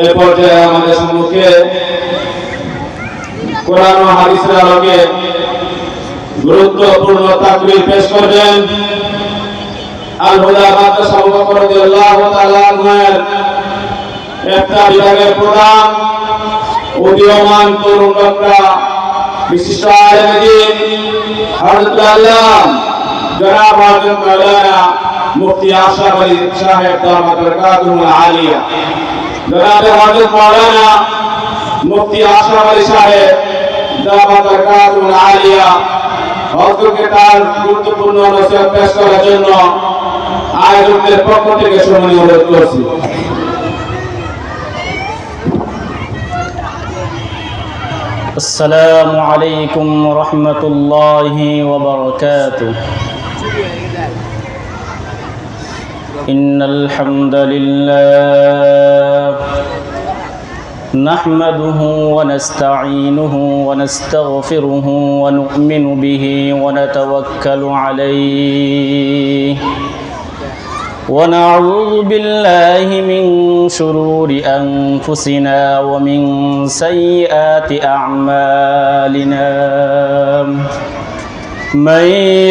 এই পর্যায়ে আমাদের সম্মুখে কোরআন ও হাদিসের আলোকে গুরুত্বপূর্ণ তাকরীর পেশ করবেন আল হুদা মাদ্রাসা মুবারক রাদিয়াল্লাহু তাআলা আনহুর একটা বিভাগের প্রধান উদীয়মান তরুণ বক্তা বিশিষ্ট আলেম দ্বীন হযরত আল্লাহ জনাব হযরত মাওলানা মুফতি আশরাফ আলী সাহেব দামাত বরকাতুহুল আলিয়া। জনাব হযরত মাওলানা মুফতি আশরাফ আলী সাহেব দামাত বরকাতুহুল আলিয়া হযরতকে তার গুরুত্বপূর্ণ নসিহত পেশ করার জন্য আয়োজকদের পক্ষ থেকে সম্মানিত অনুরোধ করছি। السلام عليكم ورحمة الله وبركاته. إن الحمد لله نحمده ونستعينه ونستغفره ونؤمن به ونتوكل عليه ونعوذ بالله من شرور أنفسنا ومن سيئات أعمالنا. من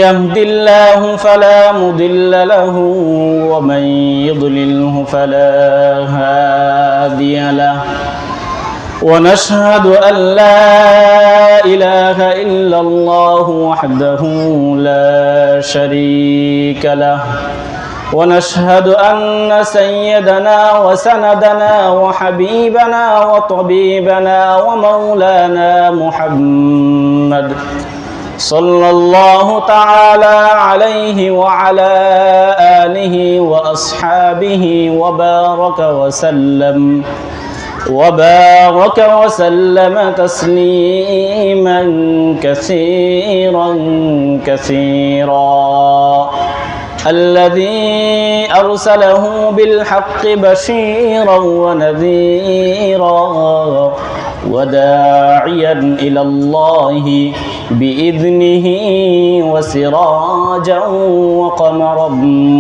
يهد الله فلا مضل له ومن يضلله فلا هادي له. ونشهد أن لا إله إلا الله وحده لا شريك له. ونشهد أن سيدنا وسندنا وحبيبنا وطبيبنا ومولانا محمد صلى الله تعالى عليه وعلى آله وأصحابه وبارك وسلم تسليما كثيرا كثيرا. الذي أرسله بالحق بشيرا ونذيرا وداعيا إلى الله بإذنه وسراجا وقمرا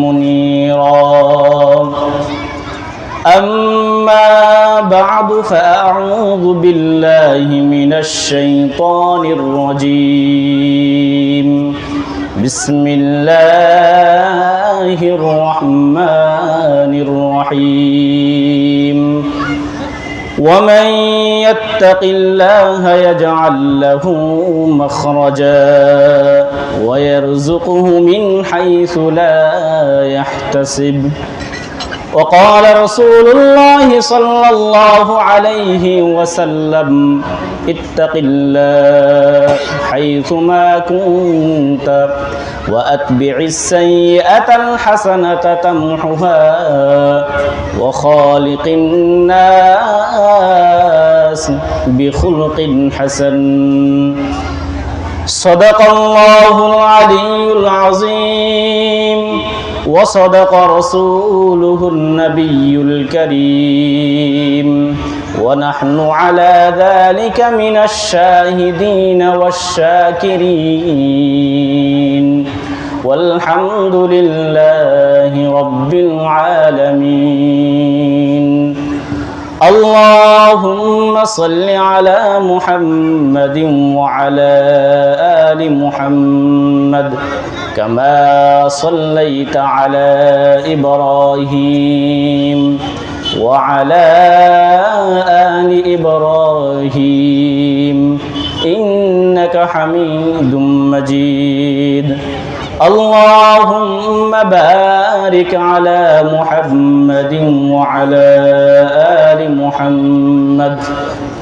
منيرا. أما بعد فأعوذ بالله من الشيطان الرجيم. بسم الله الرحمن الرحيم. ومن يتق الله يجعل له مخرجا ويرزقه من حيث لا يحتسب. وقال رسول الله صلى الله عليه وسلم اتق الله حيثما كنت وأتبع السيئة الحسنة تمحها وخالق الناس بخلق حسن. صدق الله العلي العظيم وصدق رسوله النبي الكريم ونحن على ذلك من الشاهدين والشاكرين والحمد لله رب العالمين. اللهم صل على محمد وعلى آل محمد كما صليت على إبراهيم وعلى آل إبراهيم إنك حميد مجيد. اللهم بارك على محمد وعلى آل محمد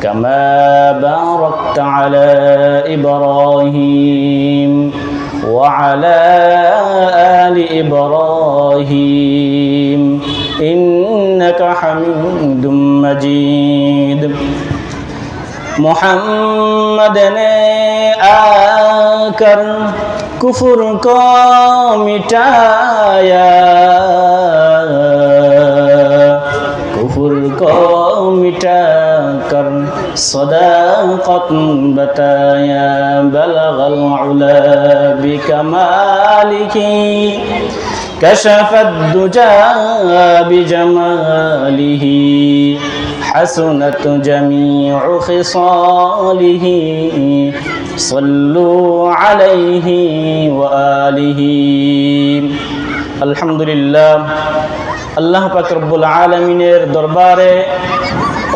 كما باركت على إبراهيم وعلى آل إبراهيم إنك حميد مجيد. محمد نے آकर کفر کو مٹایا کفر کو مٹا کر صداقت بتایا بلغ العلا بکمالہ كشف الدجى بجماله حسنت جميع خصاله صلوا عليه وآله الحمد لله আল্লাহ পাক রব্বুল আলামিনের দরবারে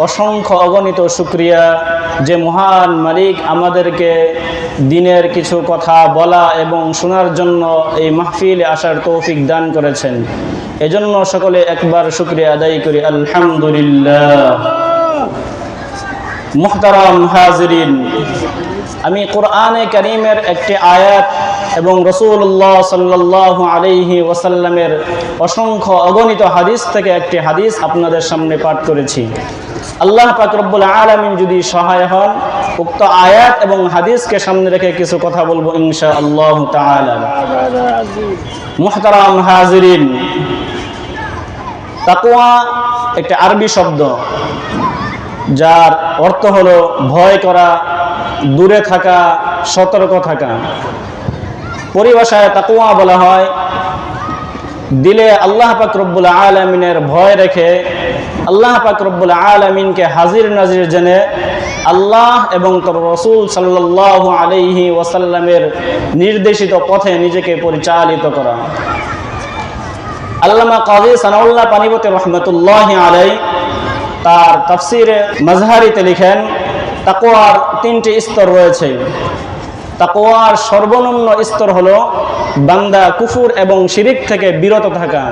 অসংখ্য অগণিত শুকরিয়া যে মহান মালিক আমাদেরকে দিনের কিছু কথা বলা এবং শোনার জন্য এই মাহফিলে আসার তৌফিক দান করেছেন। এজন্য সকলে একবার শুকরিয়া আদায় করি আলহামদুলিল্লাহ। মুহতারাম হাজিরিন, আমি কোরআনে কারীমের একটি আয়াত এবং রাসূলুল্লাহ সাল্লাল্লাহু আলাইহি ওয়াসাল্লামের অসংখ্য অগণিত হাদিস থেকে একটি হাদিস আপনাদের সামনে পাঠ করেছি। আল্লাহ পাক রব্বুল আলামিন যদি সহায় হন, উক্ত আয়াত এবং হাদিসকে সামনে রেখে কিছু কথা বলবো ইনশাআল্লাহ তাআলা। মুহতারাম হাজিরিন, তাকওয়া একটি আরবি শব্দ যার অর্থ হলো ভয় করা, দূরে থাকা, সতর্ক থাকা। পরিভাষায় তাকওয়া বলা হয় দিলে আল্লাহ পাক রব্বুল আলামিনের ভয় রেখে আল্লাহ পাক রব্বুল আলামিনকে হাজির নাজির জেনে আল্লাহ এবং তার রাসূল সাল্লাল্লাহু আলাইহি ওয়াসাল্লামের নির্দেশিত পথে নিজেকে পরিচালিত করা। আল্লামা কাজী সানাউল্লাহ পানিপতি রহমাতুল্লাহি আলাইহি তার তাফসিরে মাজহারিতে লিখেন, তাকওয়ার তিনটি স্তর রয়েছে। তাকওয়ার সর্বনিম্ন স্তর হলো বান্দা কুফর এবং শিরিক থেকে বিরত থাকা।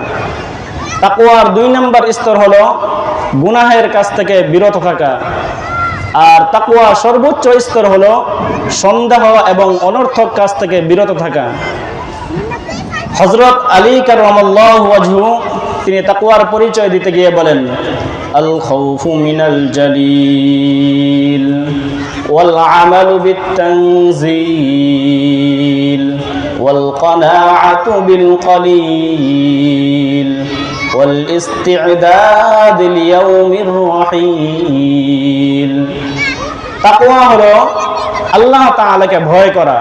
তাকওয়ার 2 নম্বর স্তর হলো গুনাহের কাছ থেকে বিরত থাকা। আর তাকওয়ার সর্বোচ্চ স্তর হলো সন্দেহ এবং অনর্থক কাজ থেকে বিরত থাকা। হযরত আলী কাররামাল্লাহু ওয়াজহু তিনি তাকওয়ার পরিচয় দিতে গিয়ে বলেন, আল খাউফু মিনাল জালিল ওয়াল আমালু বিত তানজিল ওয়াল কানাআতু বিল কলিল ওয়াল ইস্তি'দাদ লিয়াউমির রাহিল। তাকওয়া হলো আল্লাহ তাআলাকে ভয় করা,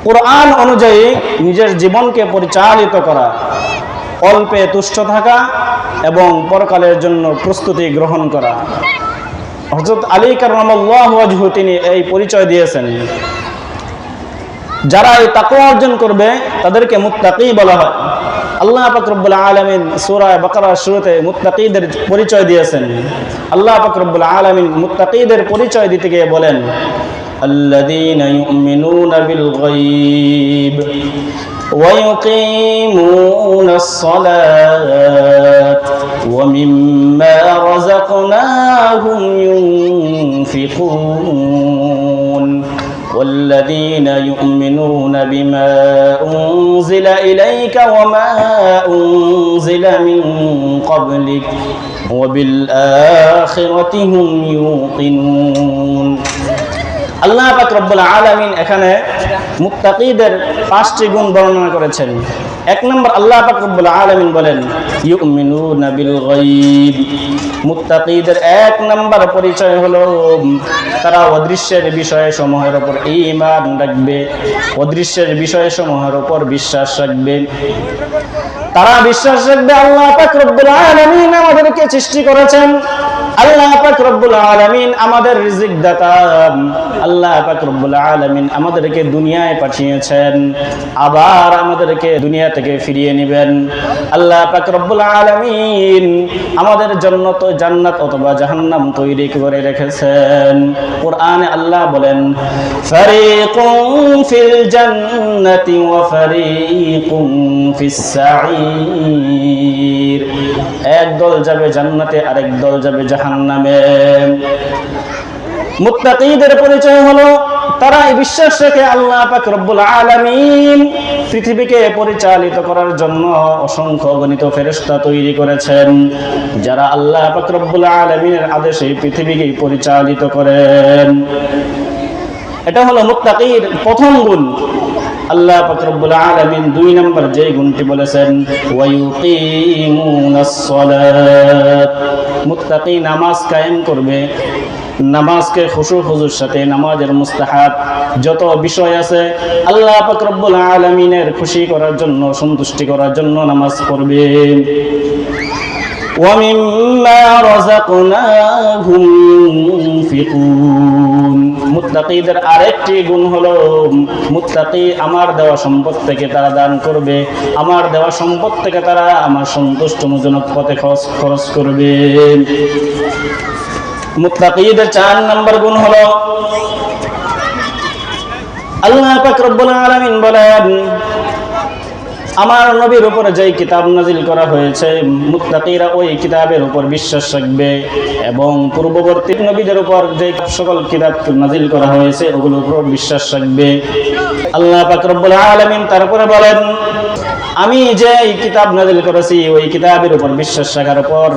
কোরআন অনুযায়ী নিজের জীবনকে পরিচালিত করা, অল্পে তুষ্ট থাকা এবং পরকালের জন্য প্রস্তুতি গ্রহণ করা। হযরত আলী কাররামাল্লাহু ওয়াজহু তিনি এই পরিচয় দিয়েছেন। যারা এই তাকওয়া অর্জন করবে তাদেরকে মুত্তাকি বলা হয়। আল্লাহ পাক রব্বুল আলামিন সূরা বাকারার শুরুতে মুত্তাকিদের পরিচয় দিয়েছেন। আল্লাহ পাক রব্বুল আলামিন মুত্তাকিদের পরিচয় দিতে গিয়ে বলেন, الذين يؤمنون بالغيب ويقيمون الصلاة ومما رزقناهم ينفقون والذين يؤمنون بما أنزل إليك وما أنزل من قبلك وبالآخرة هم يوقنون। আল্লাহ পাক রব্বুল আলামিন এখানে মুত্তাকিদের 5টি গুণ বর্ণনা করেছেন। 1 নম্বর আল্লাহ পাক রব্বুল আলামিন বলেন ইউমিনুনা বিল গায়ব। মুত্তাকিদের 1 নম্বর পরিচয় হলো তারা অদৃশ্যের বিষয়সমূহের উপর ঈমান রাখবে, অদৃশ্যের বিষয়সমূহের উপর বিশ্বাস রাখবে। তারা বিশ্বাস রাখবে আল্লাহ পাক রব্বুল আলামিন আমাদেরকে সৃষ্টি করেছেন, আল্লাহ পাক রব্বুল আলামিন আমাদের রিজিক দাতা, আল্লাহ পাক রব্বুল আলামিন আমাদেরকে দুনিয়ায় পাঠিয়েছেন, আবার আমাদেরকে দুনিয়া থেকে ফিরিয়ে নেবেন। আল্লাহ পাক রব্বুল আলামিন আমাদের জন্য তো জান্নাত অথবা জাহান্নাম তৈরি করে রেখেছেন। কোরআনে আল্লাহ বলেন, ফারিকুন ফিল জান্নাতি ওয়া ফারিকুন ফিস সাঈর। এক দল যাবে জান্নাতে, আরেক দল যাবে জাহান্নামে। মুত্তাকিদের পরিচয় হলো তারা বিশ্বাস রাখে আল্লাহ পাক রব্বুল আলামিন পৃথিবীকে পরিচালিত করার জন্য অসংখ্য গণিত ফেরেশতা তৈরি করেছেন, যারা আল্লাহ পাক রব্বুল আলামিনের আদেশে পৃথিবীকে পরিচালিত করেন। এটা হলো মুত্তাকির প্রথম গুণ। আল্লাহ পাক রব্বুল আলামিন 2 নম্বর যে গুণটি বলেছেন ওয়ায়ুকিমুনাস সালাত। মুত্তাকি নামাজ কায়েম করবে, নামাজকে খুশু খুজুর সাথে, নামাজের মুস্তাহাব যত বিষয় আছে আল্লাহ পাক রব্বুল আলামিনের খুশি করার জন্য, সন্তুষ্টি করার জন্য নামাজ পড়বে। وَمِمَّا رَزَقْنَاهُمْ يُنْفِقُونَ মুত্তাকীদের আরেকটি গুণ হলো মুত্তাকী আমার দেওয়া সম্পদ থেকে তারা দান করবে, আমার দেওয়া সম্পদ থেকে তারা আমার সন্তুষ্টজনক পথে খরচ করবে। মুত্তাকীদের 4 নম্বর গুণ হলো আল্লাহ পাক রব্বুল আলামিন বলেন, আমার নবীর উপরে যেই কিতাব নাজিল করা হয়েছে মুত্তাকীরা ওই কিতাবের উপর বিশ্বাস রাখবে এবং পূর্ববর্তী নবীদের উপর যে সকল কিতাব নাজিল করা হয়েছে ওগুলোর উপর বিশ্বাস রাখবে। আল্লাহ পাক রব্বুল আলামিন তারপরে বলেন, আমি যে কিতাব নাজিল করেছি ওই কিতাবের উপর বিশ্বাস রাখার পর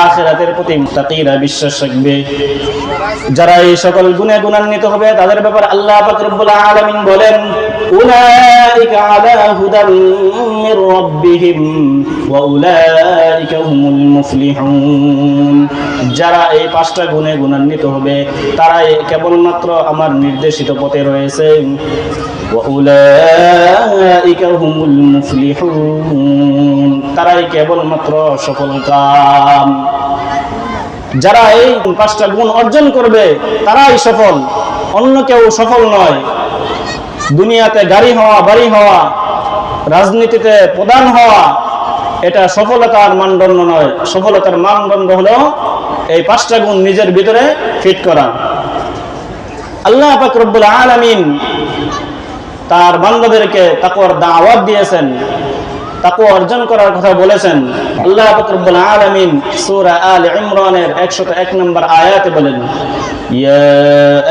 আখিরাতের প্রতি মুত্তাকীরা বিশ্বাস রাখবে। যারা এই সকল গুণে গুণান্বিত হবে তাদের ব্যাপারে আল্লাহ পাক রব্বুল আলামিন বলেন, উলাইকা আলা হুদাম মির রাব্বিহিম ওয়া উলাইকা হুমুল মুফলিহুন। যারা এই 5টা গুণে গুণান্বিত হবে তারাই কেবলমাত্র আমার নির্দেশিত পথে রয়েছে। ওয়া উলাইকা হুমুল মুফলিহুন, তারাই কেবলমাত্র সফলকাম। যারা এই 5টা গুণ অর্জন করবে তারাই সফল, অন্য কেউ সফল নয়। দুনিয়াতে গাড়ি হওয়া, বাড়ি হওয়া, রাজনীতিতে প্রধান হওয়া এটা সফলতার মানদণ্ড নয়। সফলতার মানদণ্ড হলো এই 5টা গুণ নিজের ভিতরে ফিট করা। আল্লাহ পাক রব্বুল আলামিন তার বান্দাদেরকে তাকওয়ার দাওয়াত দিয়েছেন, তাকওয়া অর্জন করার কথা বলেছেন। আল্লাহ পাক রব্বুল আলামিন সূরা আলে ইমরানের 101 নম্বর আয়াতে বলেন, ইয়া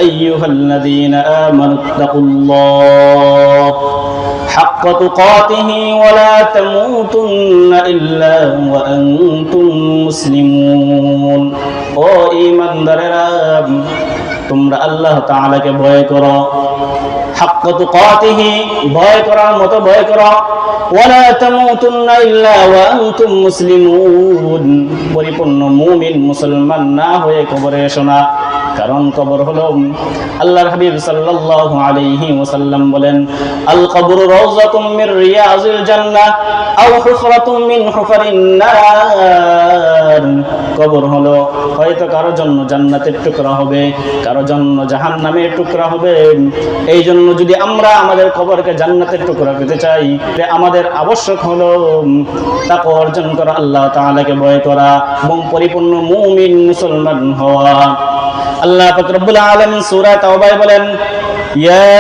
আইয়ুহাল্লাযীনা আমানুত্তাকুল্লাহ হাক্কা তুকাতিহি ওয়া লা তামুতুন্না ইল্লা ওয়া আনতুম মুসলিমুন। ও ঈমানদারেরা, তোমরা আল্লাহ তাআলাকে ভয় করো, হাক্কা তুকাতিহি ভয় করার মতো ভয় করো, ওয়ালা তামুতুন্না ইল্লা ওয়া আনতুম মুসলিমুন পরিপূর্ণ মুমিন মুসলমান না হয়ে কবরে এসো না। কারণ কবর হলো, আল্লাহর হাবিব সাল্লাল্লাহু আলাইহি ওয়াসাল্লাম বলেন, আল কবরু রাওযাতুম মির রিয়াজিল জান্নাহ আও হুফরাতুম মিন হুফারিন নার। কবর হলো হয়তো কারো জন্য জান্নাতের টুকরা হবে, কারো জন্য জাহান্নামের টুকরা হবে। এই জন্য যদি আমরা আমাদের কবরকে জান্নাতের টুকরা পেতে চাই, আমাদের আবশ্যক হলো তাকওয়া অর্জন করা, আল্লাহ তাআলাকে ভয় করা এবং পরিপূর্ণ মুমিন মুসলমান হওয়া। আল্লাহ পাক রব্বুল আলামিন সূরা তাওবায় বলেন, ইয়া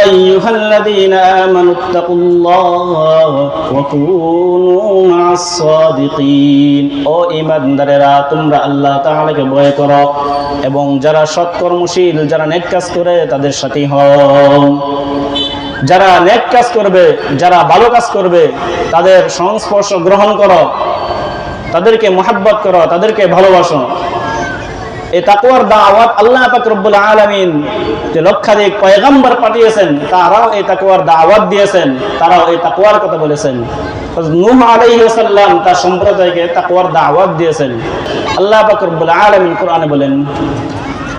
আইয়ুহাল্লাযীনা আমানুত্তাকুল্লাহ ওয়া কুনু মা'আস সাদিকিন। ও ঈমানদারেরা, তোমরা আল্লাহ তাআলাকে ভয় করো এবং যারা সৎকর্মশীল, যারা নেক কাজ করে তাদের সাথী হও। যারা নেক কাজ করবে, যারা ভালো কাজ করবে তাদের সংস্পর্শ গ্রহণ করো, তাদেরকে মুহাব্বত করো, তাদেরকে ভালোবাসো। এই তাকওয়ার দাওয়াত আল্লাহ পাক রব্বুল আলামিন যে লক্ষাধিক পয়গম্বর পাঠিয়েছেন তারাও এই তাকওয়ার দাওয়াত দিয়েছেন, তারাও এই তাকওয়ার কথা বলেছেন। নূহ আলাইহিস সালাম তার সম্প্রদায়কে তাকওয়ার দাওয়াত দিয়েছেন। আল্লাহ পাক রব্বুল আলামিন কোরআনে বলেন,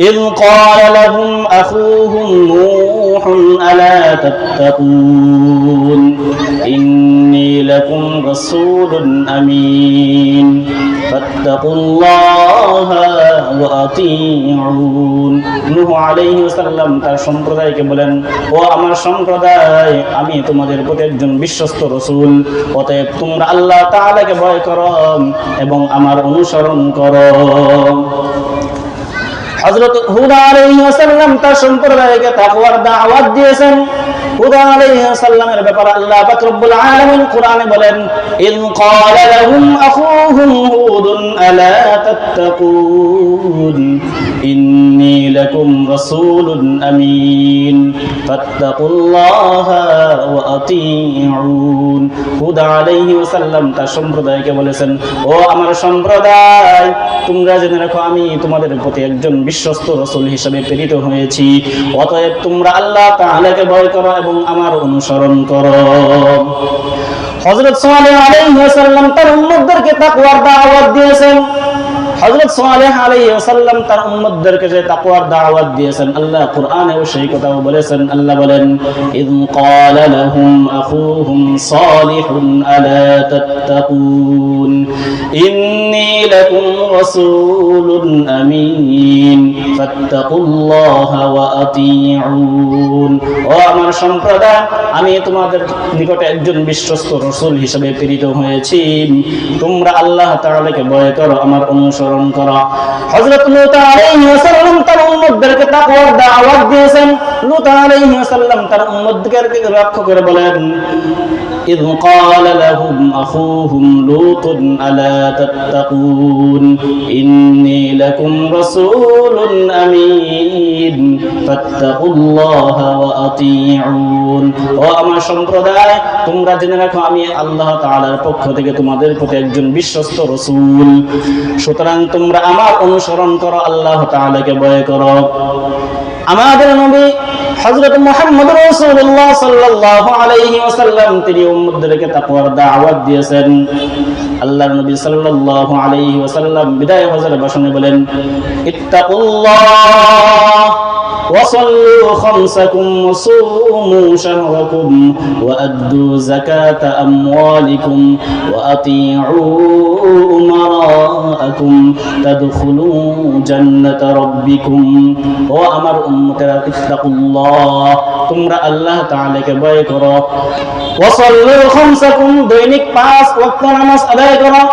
إذ قال لهم أخوهم نوح ألا تتقون إني لكم رسول أمين فاتقوا الله وأطيعون। নূহ আলাইহিস সালাম তার সম্প্রদায়কে বলেন, ও আমার সম্প্রদায়, আমি তোমাদের প্রতি একজন বিশ্বস্ত রাসূল, অতএব তোমরা আল্লাহ তাআলাকে ভয় করো এবং আমার অনুসরণ করো। হযরত হুদ আলাইহিস সালাম তার সম্প্রদায়কে তাকওয়ার দাওয়াত দিয়েছেন। হুদ আলাইহিস সালামের ব্যাপারে আল্লাহ পাক রব্বুল আলামিন কোরআনে বলেন, ইয ক্বালা লাহুম আখুহুম হুদুন আলা তাত্তাকুন ইন্নী লাকুম রাসূলুন আমিন ফাত্তাকুল্লাহা ওয়া আতিউন। হুদ আলাইহিস সালাম তার সম্প্রদায়কে বলেছেন, ও আমার সম্প্রদায়, তোমরা জেনে রাখো আমি তোমাদের প্রতি একজন বিশ্বস্ত রাসূল হিসেবে প্রেরিত হয়েছি, অতএব তোমরা আল্লাহ তাআলাকে ভয় করো এবং আমার অনুসরণ করো। হযরত সালেহ আলাইহিস সালাম তার উম্মতদেরকে তাকওয়ার দাওয়াত দিয়েছেন। হযরত সালেহ আলাইহিস সালাম তার উম্মতদেরকে যে তাকওয়ার দাওয়াত দিয়েছেন, আল্লাহ কোরআনেও সেই কথাও বলেছেন। আল্লাহ বলেন, ইয ক্বালা লাহুম আখুহুম সালিহুন আলা তাত্তাকুন ইন্নী লাকুম রাসূলুন আমিন ফাত্তাকুল্লাহা ওয়া আতিউন। ও আমার সম্প্রদায়, আমি তোমাদের নিকটে একজন বিশ্বস্ত রাসূল হিসেবে প্রেরিত হয়েছি, তোমরা আল্লাহ তাআলাকে ভয় করো, আমার অনুসরণ করো। হযরত লূত আলাইহিস সালাম তার উম্মতদেরকে তাকওয়ার দাওয়াত দিয়েছেন। লূত আলাইহিস সালাম তার উম্মতদেরকে লক্ষ্য করে বলেন, إذ قال لهم أخوهم لوط ألا تتقون إني لكم رسول أمين فاتقوا الله وأطيعون। ও আমার সম্প্রদায়, তোমরা জেনে রাখো আমি আল্লাহ তাআলার পক্ষ থেকে তোমাদের প্রতি একজন বিশ্বস্ত রাসূল, সুতরাং তোমরা আমার অনুসরণ করো, আল্লাহ তাআলাকে ভয় করো। আমাদের নবী হযরত মুহাম্মদ রাসূলুল্লাহ সাল্লাল্লাহু আলাইহি ওয়াসাল্লাম তিনি উম্মতদেরকে তাকওয়ার দাওয়াত দিয়েছেন। আল্লাহর নবী সাল্লাল্লাহু আলাইহি ওয়াসাল্লাম বিদায় হজের ভাষণে বলেন, ইত্তাকুল্লাহ وصلوا خمسكم وصوموا شهركم وأدوا زكاة أموالكم وأطيعوا أمراءكم تدخلوا جنة ربكم। ও আমার উম্মতেরা, ইত্তাকুল্লাহ, তোমরা আল্লাহ তাআলাকে ভয় করো। ওয়াসাল্লু খামসাকুম, দৈনিক 5 ওয়াক্ত নামাজ আদায় করো।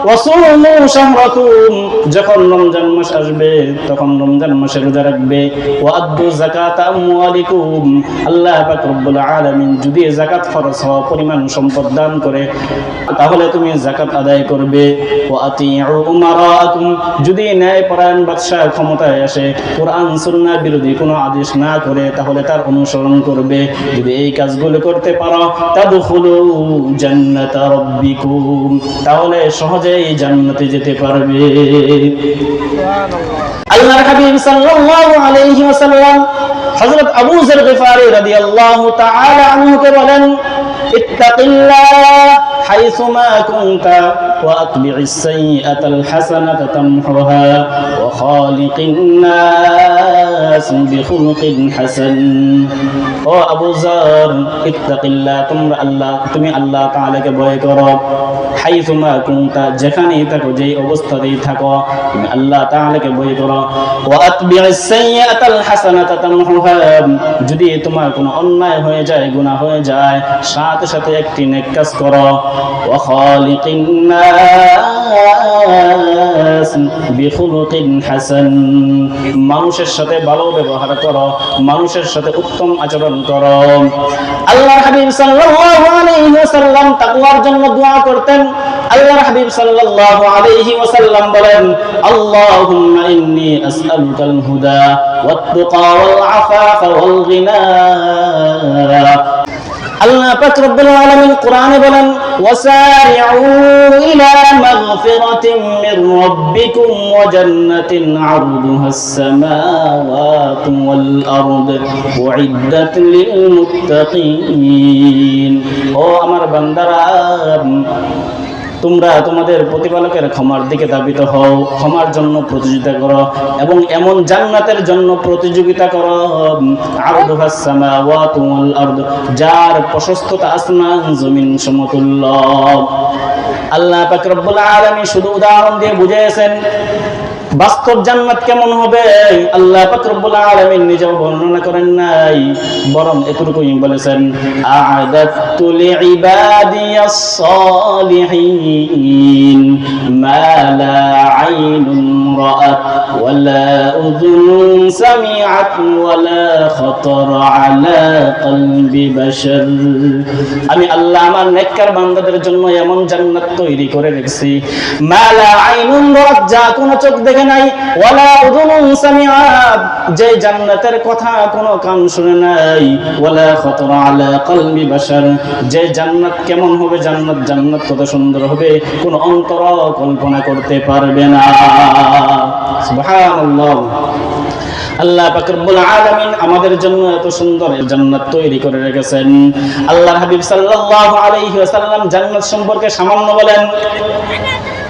ওয়াসুমু শাহরাকুম, যখন রমজান মাস আসবে তখন রমজান মাসে রোজা রাখবে। ওয়াআদ্দু যাকাতা আমওয়ালিকুম, আল্লাহ পাক রব্বুল আলামিন যদি যাকাত ফরজ হওয়া পরিমাণ সম্পদ দান করে তাহলে তুমি যাকাত আদায় করবে। ওয়াআতিউ উমারাকুম, যদি ন্যায়পরায়ণ বাদশা ক্ষমতায় আসে কোরআন সুন্নাহ বিরোধী কোনো আদেশ না করে তাহলে তার অনুসরণ করবে। যদি এই কাজগুলো করতে পারো তাদখুলু জান্নাতা রাব্বিকুম, তাহলে সহজে এই জান্নাতে যেতে পারবে। আল্লাহর হাবিব সাল্লাল্লাহু আলাইহি ওয়াসাল্লাম হযরত আবু যর গিফারি রাদিয়াল্লাহু তাআলা আনহুকে বলেন, ইত্তাকিল্লাহ হাইসুমা কুনতা ওয়া আতবি'is সাইয়্যাতাল হাসানাতা তামহুহা ওয়া খালিকিন নাস বিখুলকিন হাসান। ও আবু যর, ইত্তাকিল্লাহ, তুমি আল্লাহ তাআলাকে ভয় করো। হাইসুমা কুনতা, যেখানেই থাকো, যেই অবস্থাতেই থাকো, তুমি আল্লাহ তাআলাকে ভয় করো। ওয়া আতবি'is সাইয়্যাতাল হাসানাতা তামহুহা, যদি তোমার কোনো অন্যায় হয়ে যায়, গুনাহ হয়ে যায়, সাথে সাথে একটি নেক কাজ করো। ওয়া খালিকিন নাস বিখুলকিন হাসান, মানুষের সাথে ভালো ব্যবহার করো, মানুষের সাথে উত্তম আচরণ করো। আল্লাহর হাবিব সাল্লাল্লাহু আলাইহি ওয়াসাল্লাম তাকওয়ার জন্য দোয়া করতেন। আল্লাহর হাবিব সাল্লাল্লাহু আলাইহি ওয়াসাল্লাম বলেন, আল্লাহুম্মা ইন্নী আসআলুকাল হুদা ওয়াত তুকা ওয়াল আফাফা ওয়াল গিনা। আল্লাহ পাক রব্বুল আলামিন কোরআনে বলেন, ওয়াসারিউ ইলা মাগফিরাতিন মির রাব্বিকুম ওয়া জান্নাতিন আরদুহাস সামাওয়াতু ওয়াল আরদ উইদ্দাত লিল মুত্তাকিন। ও আমার বান্দারা, তোমরা তোমাদের প্রতিপালকের ক্ষমার দিকে ধাবিত হও, ক্ষমার জন্য প্রতিযোগিতা করো এবং এমন জান্নাতের জন্য প্রতিযোগিতা করো আরদুহাস সামাওয়াতু ওয়াল আরদ, যার প্রশস্ততা আসমান জমিন সমতুল্য। আল্লাহ পাক রব্বুল আলামিন শুধু উদাহরণ দিয়ে বুঝিয়েছেন বাস্তব জান্নাত কেমন হবে আল্লাহ পাক রব্বুল আলামিন নিজেও বর্ণনা করেন নাই, বরং এতটুকুই বলেছেন, আ'আদাতু লিইবাদিয়াস সালিহিন মা লা আইনুন রাআত ওয়া লা উযুনুন সামিআত ওয়া লা খাতারা আলা কলবি বাশার। আমি আল্লাহ আমার নেককার বান্দাদের জন্য এমন জান্নাত তৈরি করে রেখেছি, মা লা আইনুন রাআত, যা কোনো চোখ দেখে নাই, ওয়ালা উযুনুন সামিআত, যে জান্নাতের কথা কোনো কান শুনে নাই, ওয়ালা খাতারা আলা কলবি বাশার, যে জান্নাত কেমন হবে, জান্নাত কত সুন্দর হবে কোন অন্তর কল্পনা করতে পারবে না। সুবহানাল্লাহ। আল্লাহ পাক রব্বুল আলামিন আমাদের জন্য এত সুন্দর জান্নাত তৈরি করে রেখেছেন। আল্লাহর হাবিব সাল্লাল্লাহু আলাইহি ওয়াসাল্লাম জান্নাত সম্পর্কে সামান্য বলেন,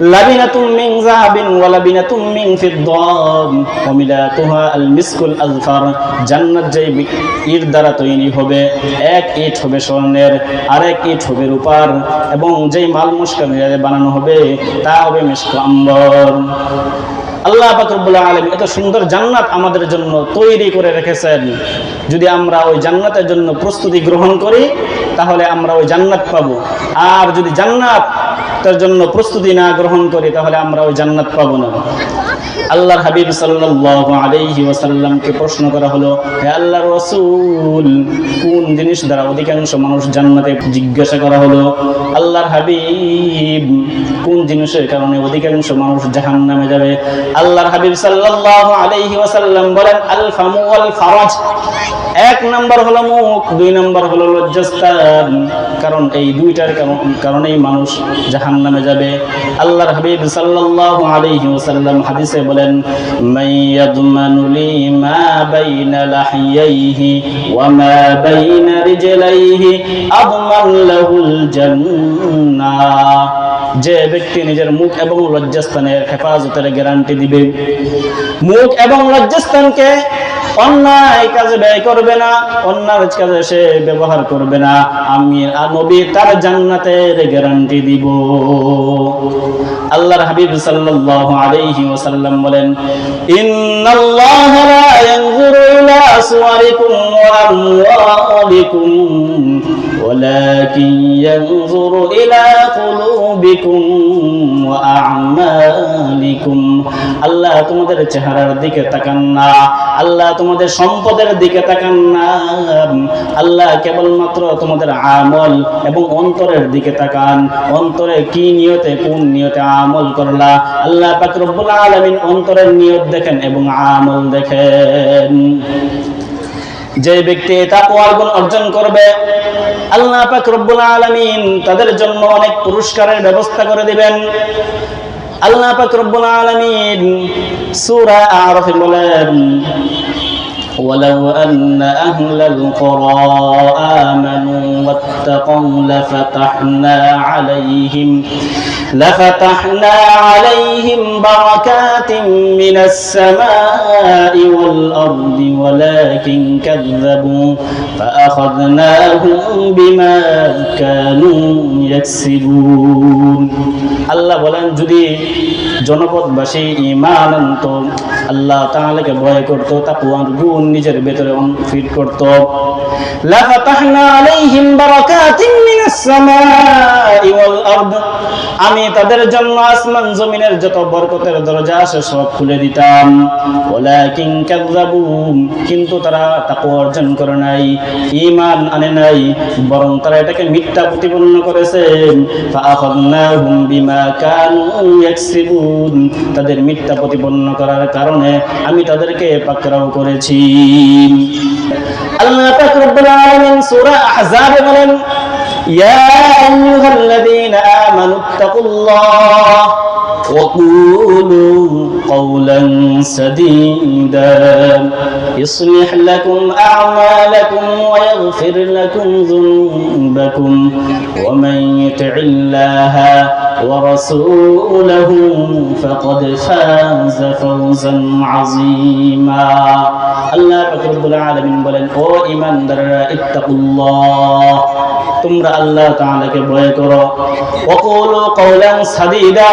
লাবিনাতুম মিন যাহাবিন ওয়া লাবিনাতুম মিন ফিদ্দাম ওয়া মিলাতুহা আল মিসকুল আযফার। জান্নাত যে ইট দ্বারা তৈরি হবে, এক ইট হবে স্বর্ণের, আরেক ইট হবে রূপার, এবং যেই মাল মশলা দিয়ে বানানো হবে তা হবে মিশক আম্বর। আল্লাহ পাক রব্বুল আলামিন এত সুন্দর জান্নাত আমাদের জন্য তৈরি করে রেখেছেন। যদি আমরা ওই জান্নাতের জন্য প্রস্তুতি গ্রহণ করি তাহলে আমরা ওই জান্নাত পাবো, আর যদি জান্নাতের জন্য প্রস্তুতি না গ্রহণ করি তাহলে আমরা ওই জান্নাত পাবো না। আল্লাহর হাবিব সাল্লাল্লাহু আলাইহি ওয়াসাল্লামকে প্রশ্ন করা হলো, হে আল্লাহর রাসূল, কোন জিনিস দ্বারা অধিকাংশ মানুষ জান্নাতে? জিজ্ঞাসা করা হলো, আল্লাহর হাবিব, কোন জিনিসের কারণে অধিকাংশ মানুষ জাহান্নামে যাবে? আল্লাহর হাবিব সাল্লাল্লাহু আলাইহি ওয়াসাল্লাম বলেন, আল ফামু ওয়াল ফারাজ। এক নাম্বার হলো মুখ, দুই নাম্বার হলো লজ্জাস্থান, কারণ এই দুইটার কারণেই মানুষ জাহান্নামে যাবে। আল্লাহর হাবিব সাল্লাল্লাহু আলাইহি ওয়াসাল্লাম হাদিসে বলেন, মাইয়াদমানু লি মা বাইনা লাহিয়াইহি ওয়া মা বাইনা রিজলাইহি আদমান লাহুল জান্নাহ। যে ব্যক্তি নিজের মুখ এবং লজ্জাস্থানের হেফাজতের গ্যারান্টি দিবে, মুখ এবং লজ্জাস্থানকে অন্যায় কাজে ব্যয় করবে না, অন্যায় কাজে সে ব্যবহার করবে না, আমি নবী তার জান্নাতের গ্যারান্টি দিব। আল্লাহর হাবিব সাল্লাল্লাহু আলাইহি ওয়াসাল্লাম বলেন, ইন্নাল্লাহা লা ইয়ানজুরু ইলা সুওয়ারিকুম ওয়া আমওয়ালিকুম ওয়ালাকিন ইয়ানজুরু ইলা কুলুবিকুম ওয়া আ'মালিকুম। আল্লাহ তোমাদের চেহারার দিকে তাকান না, আল্লাহ তোমাদের সম্পদের দিকে তাকান না, আল্লাহ কেবলমাত্র তোমাদের আমল এবং অন্তরের দিকে তাকান। অন্তরে কি নিয়তে, কোন নিয়তে আমল করলা, আল্লাহ পাক রব্বুল আলামিন অন্তরের নিয়ত দেখেন এবং আমল দেখেন। যে ব্যক্তি তাকওয়ার গুণ অর্জন করবে, আল্লাহ পাক রব্বুল আলামিন তাদের জন্য অনেক পুরস্কারের ব্যবস্থা করে দিবেন। আল্লাহ পাক রব্বুল আলামিন সূরা আরাফে বলেন, ولو أن أهل القرى آمنوا واتقوا لفتحنا عليهم بركات من السماء والأرض ولكن كذبوا فأخذناهم بما كانوا يكسبون। আল্লাহ বলেন, যদি জনপদবাসী ঈমান আনত, আল্লাহ তাআলাকে ভয় করত, তাকওয়ার গুণ নিজের ভেতরে ফিট করত, লাফাতাহনা আলাইহিম বারাকাতিন মিনাস সামাই ওয়াল আরদ, আমি তাদের জন্য আসমান জমিনের যত বরকতের দরজা আছে সব খুলে দিতাম। ওয়ালাকিন কাযযাবু, কিন্তু তারা তাকওয়া অর্জন করে নাই, ঈমান আনে নাই, বরং তারা এটাকে মিথ্যা প্রতিপন্ন করেছে। ফাআখাযনাহুম বিমা কানু ইয়াকসিবুন, তাদের মিথ্যা প্রতিপন্ন করার কারণে আমি তাদেরকে পাকড়াও করেছি। আল্লাহ পাক রব্বুল আলামিন সূরা আহজাব বলেন, ইয়া আইয়ুহাল্লাযীনা আমানু তাকুল্লাহ ওয়া কুলু কওলান সাদীদা ইসলিহ লাকুম আ'মালাকুম ওয়া ইয়াগফির লাকুম যুনুবাকুম ওয়া মান ইউতি'িল্লাহা ওয়া রাসূলাহু ফাকাদ ফাযা ফাওজান আযীমা। আল্লাহ পাক রব্বুল আলামিন বলেন, ও ঈমানদাররা, ইত্তাকুল্লাহ, তোমরা আল্লাহ তাআলাকে ভয় করো, ওয়াকুলু কওলান সাদীদা,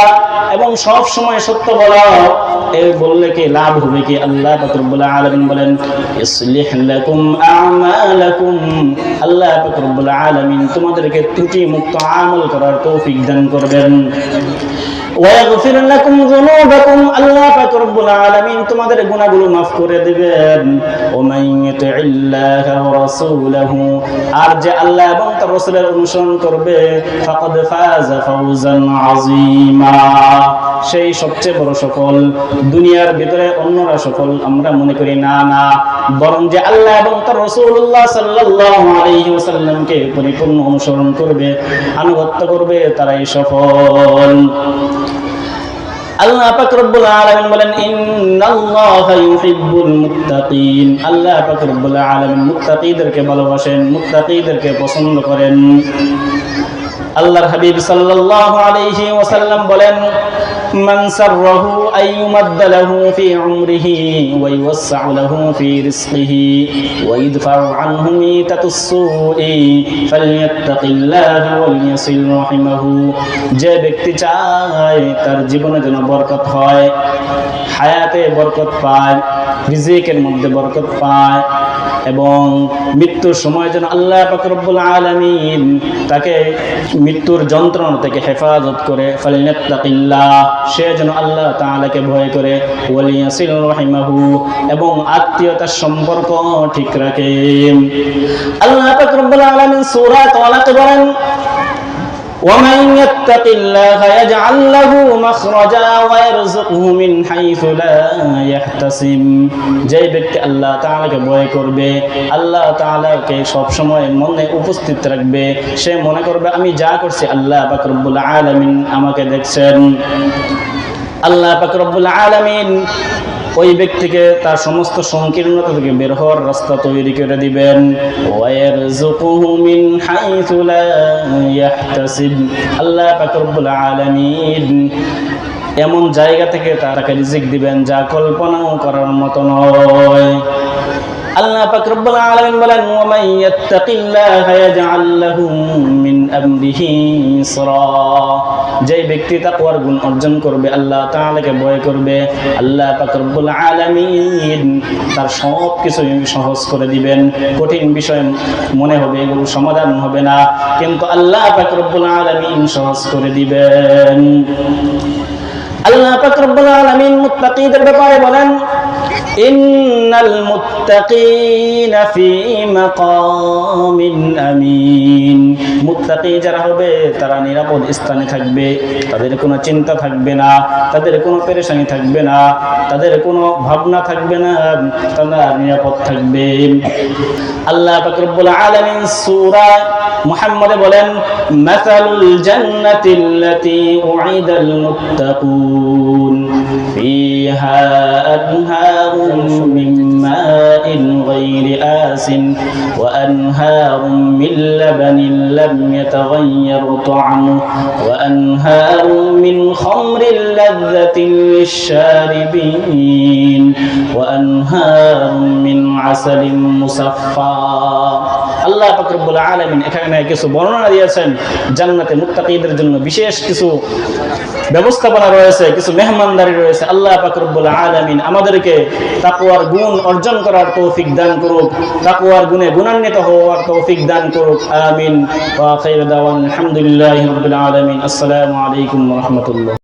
এবং সব সময় সত্য বলো। এই বললে কি লাভ হবে কি? আল্লাহ পাক রব্বুল আলামিন বলেন, ইসলিহ লাকুম আ'মালাকুম, আল্লাহ পাক রব্বুল আলামিন তোমাদেরকে ত্রুটি মুক্ত আমল করার তৌফিক দান করবেন। ওয়াগফির লাকুম যুনুবাকুম, আল্লাহ পাক রব্বুল আলামিন তোমাদের গুনাহগুলো মাফ করে দিবেন। ওয়া মান ইউতি'িল্লাহা ওয়া রাসূলাহু, আর যে আল্লাহ এবং তার রাসূলের অনুসরণ করবে, ফাকাদ ফাযা ফাওজান আযীমা, সেই সবচেয়ে বড় সফল। দুনিয়ার ভিতরে অন্যরা সফল আমরা মনে করি না, বরং যে আল্লাহ এবং তার রাসূলুল্লাহ সাল্লাল্লাহু আলাইহি ওয়াসাল্লামকে পরিপূর্ণ অনুসরণ করবে, আনুগত্য করবে, তারাই সফল। আল্লাহ পাক রব্বুল আলামিন বলেন, ইন্নাল্লাহা ইউহিব্বুল মুত্তাকিন, আল্লাহ পাক রব্বুল আলামিন মুত্তাকিদেরকে ভালোবাসেন, মুত্তাকিদেরকে পছন্দ করেন। আল্লাহর হাবিব সাল্লাল্লাহু আলাইহি ওয়াসাল্লাম বলেন, মান সাররাহু আইয়ুমাদ্দা লাহু ফি উমরিহি ওয়া ইউসাউ লাহু ফি রিজকিহি ওয়া ইদফাউ আনহু মিতাতুস সুই ফালইয়াত্তাকিল্লাহা ওয়া লিয়াসিল রাহিমাহু। যে ব্যক্তি চায় তার জীবনে যেন বরকত হয়, হায়াতে বরকত পায়, রিজিকের মধ্যে বরকত পায়, এবং মৃত্যুর সময় যেন আল্লাহ পাক রব্বুল আলামিন তাকে মৃত্যুর যন্ত্রণা থেকে হেফাজত করে, ফালিয়াত্তাকিল্লাহ, সে যেন আল্লাহ তাআলাকে ভয় করে, ওয়ালিয়াসিল রাহিমাহু, এবং আত্মীয়তার সম্পর্ক ঠিক রাখে। আল্লাহ পাক রব্বুল আলামিন সূরা তালাক বলেন, ومن يتق الله يجعل له مخرجا ويرزقه من حيث لا يحتسب। যে ব্যক্তি আল্লাহ তাআলাকে ভয় করবে, আল্লাহ তাআলাকে সব সময় মনে উপস্থিত রাখবে, সে মনে করবে আমি যা করছি আল্লাহ পাক রব্বুল আলামিন আমাকে দেখছেন। আল্লাহ পাক রব্বুল আলামিন ওই ব্যক্তিকে তার সমস্ত সংকীর্ণতা থেকে বের হওয়ার রাস্তা তৈরি করে দিবেন। ওয়ারযুকুহু মিন হাইসু লা ইয়াহতাসিব, আল্লাহ পাক রব্বুল আলামিন এমন জায়গা থেকে তাকে রিজিক দিবেন যা কল্পনাও করার মতো নয়। আল্লাহ পাক রব্বুল আলামিন বলেন, ওয়া মান ইয়াত্তাকিল্লাহা ইয়াজআল লাহু মিন আমরিহি ইসরা। যে ব্যক্তি তাকওয়ার গুণ অর্জন করবে, আল্লাহ তাআলাকে ভয় করবে, আল্লাহ পাক রব্বুল আলামিন তার সব কিছু সহজ করে দিবেন। কঠিন বিষয় মনে হবে, এগুলো সমাধান হবে না, কিন্তু আল্লাহ পাক রব্বুল আলামিন সহজ করে দিবেন। আল্লাহ পাক রব্বুল আলামিন মুত্তাকিদের ব্যাপারে বলেন, ইন্নাল মুত্তাকিনা ফি মাকামিন আমিন। মুত্তাকি যারা হবে তারা নিরাপদ স্থানে থাকবে, তাদের কোনো চিন্তা থাকবে না, তাদের কোনো পেরেশানি থাকবে না, তাদের কোনো ভাবনা থাকবে না, তারা নিরাপদ থাকবে। আল্লাহ পাক রব্বুল আলামিন সূরা মুহাম্মদে বলেন, মাসালুল জান্নাতিল্লাতী উইদাল মুত্তাকুন ফিহা আনহারুম মিন মাইন গায়রি আসিন ওয়া আনহারুম মিন লাবানিন লাম ইয়াতাগায়্যার তা'মুহু ওয়া আনহারুম মিন খামরিন লাযযাতিন লিশ-শারিবিন ওয়া আনহারুম মিন আসালিন মুসাফফা। আল্লাহ পাক রব্বুল আলামিন এখানে কিছু বর্ণনা দিয়েছেন, জান্নাতে মুত্তাকিদের জন্য বিশেষ কিছু ব্যবস্থাপনা রয়েছে, কিছু মেহমানদারি রয়েছে। আল্লাহ পাক রব্বুল আলামিন আমাদেরকে তাকওয়ার গুণ অর্জন করার তৌফিক দান করুক, তাকওয়ার গুণে গুণান্বিত হওয়ার তৌফিক দান করুক। আমিন। ওয়া আখিরু দাওয়ানা আলহামদুলিল্লাহি রাব্বিল আলামিন। আসসালামু আলাইকুম ওয়া রাহমাতুল্লাহ।